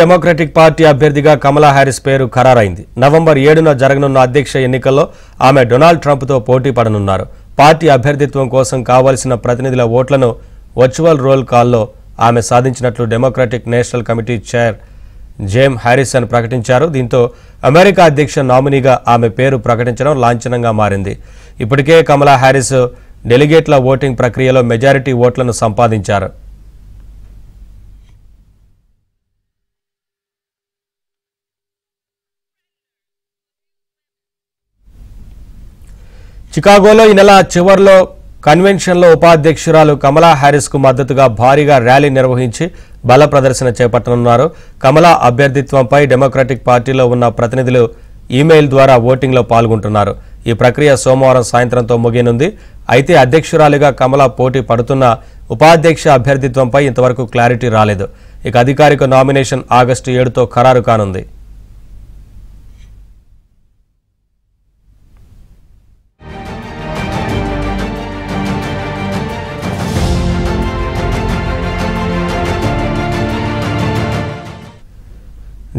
Democratic party అభ్యర్థిగా కమలా Harris పేరు ఖరారైంది. November 7న జరగనున్న అధ్యక్ష ఎన్నికల్లో ఆమె డొనాల్డ్ ట్రంప్తో పోటీ పడనున్నారు. పార్టీ అభ్యర్థిత్వం కోసం కావాల్సిన ప్రతినిధుల ఓట్లను వర్చువల్ రోల్ కాల్లో ఆమె సాధించినట్లు democratic national committee chair జేమ్ Harrison ప్రకటించారు. దీంతో అమెరికా అధ్యక్ష నామినీగా ఆమె పేరు ప్రకటించడం లాంఛనంగా మారింది. ఇప్పటికే కమలా హ్యారిస్ డెలిగేట్ల ఓటింగ్ ప్రక్రియలో మెజారిటీ ఓట్లను సంపాదించారు. చికాగోలో ఈ నెల చివర్లో కన్వెన్షన్లో ఉపాధ్యక్షురాలు కమలా హ్యారిస్కు మద్దతుగా భారీగా ర్యాలీ నిర్వహించి బల ప్రదర్శన చేపట్టనున్నారు. కమలా అభ్యర్థిత్వంపై డెమోక్రటిక్ పార్టీలో ఉన్న ప్రతినిధులు ఈమెయిల్ ద్వారా ఓటింగ్లో పాల్గొంటున్నారు. ఈ ప్రక్రియ సోమవారం సాయంత్రంతో ముగియనుంది. అయితే అధ్యక్షురాలిగా కమలా పోటీ పడుతున్న ఉపాధ్యక్ష అభ్యర్థిత్వంపై ఇంతవరకు క్లారిటీ రాలేదు. ఇక అధికారిక నామినేషన్ ఆగస్టు 7తో ఖరారు కానుంది.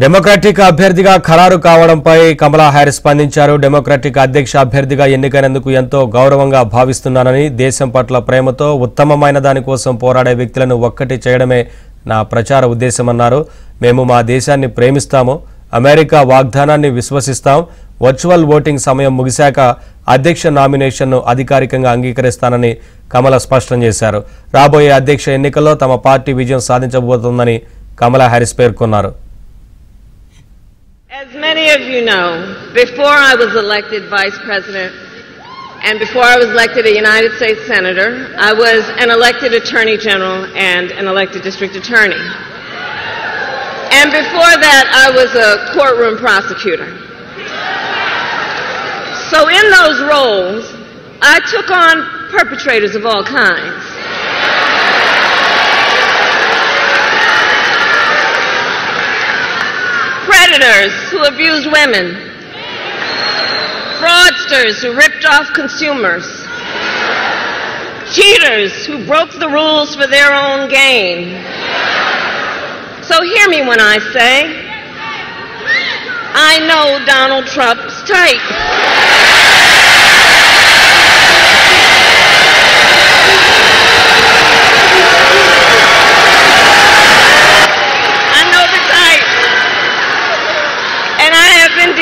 డెమోక్రటిక్ అభ్యర్థిగా ఖరారు కావడంపై కమలా హ్యారిస్ స్పందించారు. డెమోక్రటిక్ అధ్యక్ష అభ్యర్థిగా ఎన్నికైనందుకు ఎంతో గౌరవంగా భావిస్తున్నానని, దేశం పట్ల ప్రేమతో ఉత్తమమైన దానికోసం పోరాడే వ్యక్తులను ఒక్కటి చేయడమే నా ప్రచార ఉద్దేశమన్నారు. మేము మా దేశాన్ని ప్రేమిస్తాము, అమెరికా వాగ్దానాన్ని విశ్వసిస్తాం. వర్చువల్ ఓటింగ్ సమయం ముగిశాక అధ్యక్ష నామినేషన్ను అధికారికంగా అంగీకరిస్తానని కమల స్పష్టం చేశారు. రాబోయే అధ్యక్ష ఎన్నికల్లో తమ పార్టీ విజయం సాధించబోతోందని కమలా హ్యారిస్ పేర్కొన్నారు. As many of you know, before I was elected Vice President and before I was elected a United States Senator, I was an elected Attorney General and an elected District Attorney. And before that, I was a courtroom prosecutor. So in those roles, I took on perpetrators of all kinds. Predators who abused women, fraudsters who ripped off consumers, cheaters who broke the rules for their own gain. So hear me when I say, I know Donald Trump's type.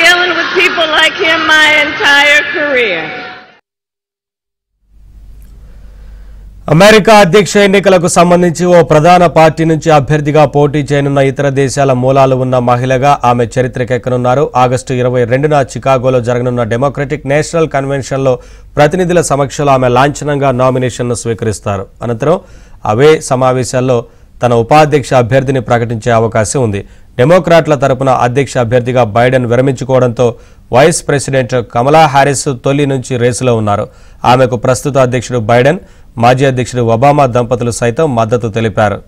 Dealing with people like him my entire career. America అధ్యక్ష ఎన్నికలకు సంబంధించి ఓ ప్రధాన party నుంచి అభ్యర్థిగా పోటీ చేయనున్న ఇతర దేశాల మూలాలు ఉన్న మహిళగా ఆమె చరిత్రకెక్కనున్నారు. ఆగస్టు 22న చికాగోలో జరగనున్న డెమోక్రటిక్ నేషనల్ కన్వెన్షన్లో ప్రతినిధుల సమక్షంలో ఆమె లాంఛనంగా నామినేషన్ను స్వీకరిస్తారు. అనంతరం అవే సమావేశాల్లో తన ఉపాధ్యక్ష అభ్యర్థిని ప్రకటించే అవకాశం ఉంది. డెమోక్రాట్ల తరపున అధ్యక్ష అభ్యర్థిగా బైడెన్ విరమించుకోవడంతో వైస్ ప్రెసిడెంట్ కమలా హ్యారిస్ తొలి నుంచి రేసులో ఉన్నారు. ఆమెకు ప్రస్తుత అధ్యక్షుడు బైడెన్, మాజీ అధ్యక్షుడు ఒబామా దంపతులు సైతం మద్దతు తెలిపారు.